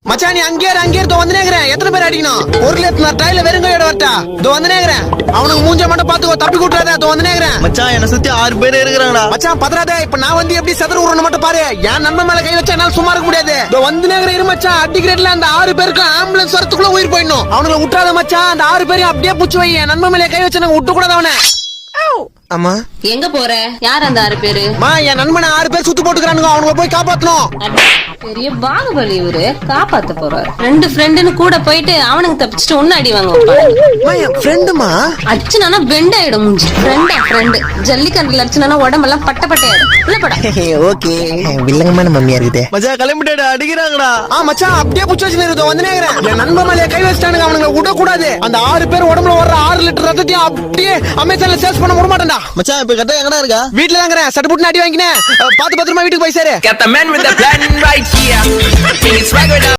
மச்சான் நீ அங்கே வந்து நேக்கிறேன். எத்தனை பேர் அடிக்கணும்? ஒரு லிட்டர் டைல வெறுங்கையோட வரட்டா? இதோ வந்து நேக்கிறேன். அவனுக்கு மூஞ்ச மட்டும் பாத்துக்கோ, தப்பி கூட்டாத. இதோ வந்து நேக்கிறேன். மச்சான் என்ன சுத்தி 6 பேர் இருக்கிறாங்கடா. மச்சான் பதறாதே. இப்ப நான் வந்து எப்படி செதற உருன்னு மட்டும் பாரு. என் நண்பன் மேல கை வச்சா என்னால சும்மா இருக்க முடியாது. இதோ வந்து நேக்கிறேன். இரு மச்சான், அடிக்கிறேன்ல அந்த 6 பேருக்கும் ஆம்புலன்ஸ் வரத்துக்குள்ள உயிர் போயிடணும். அவனுங்களை விட்டுறாத மச்சான். அந்த 6 பேரையும் அப்படியே புடிச்சு வை. என் நண்பன் மேல கை வச்சா நாங்க விட்டு கூடாது அவனை. அம்மா எங்க போற? யார் அந்த 6 பேரு? என் நண்பனை 6 பேர் சுத்து போட்டுக்கிறானுங்க. அவனுங்களை போய் காப்பாத்தணும். பெரிய பாகுபலி இவரு. காப்பாத்த போறாரு. 2 ஃப்ரெண்டுன்னு கூட போயிட்டு அவனுக்கு தப்பிச்சுட்டு ஒன்னு அடி வாங்க. என் ஃப்ரெண்டுமா அடிச்சுனா பெண்டாயிடும் மூஞ்சி. ஃப்ரெண்டு ஜல்லிக்கண்டுல அடிச்சுனா உடம்பெல்லாம் பட்டையாயிடும். இல்ல படா. ஓகே வில்லங்கமான மம்மியா இருக்குது. மச்சான் கிளம்பிட்டாடா, அடிக்கிறாங்கடா. மச்சான் அப்படியே புடிச்சு வச்சுட்டு வந்து நேக்கிறேன். என் நண்பன் மேல கை வச்சிட்டானுங்க. அவனுங்களை விட கூடாது. அந்த 6 பேர் உடம்புல வர்ற 6 லிட்டர் ரத்தத்தையும் அப்படியே அமேசான்ல சேல்ஸ் பண்ண விட மாட்டேன்டா. மச்சான் இப்ப கரெக்டா எங்கடா இருக்கா? வீட்டுல தான் இருக்கிறேன். சட்டு புட்டு அடி வாங்கினேன். பாத்து பத்திரமா வீட்டுக்கு போய் சேரு. Got the man with the plan right here. Bring it swagger down.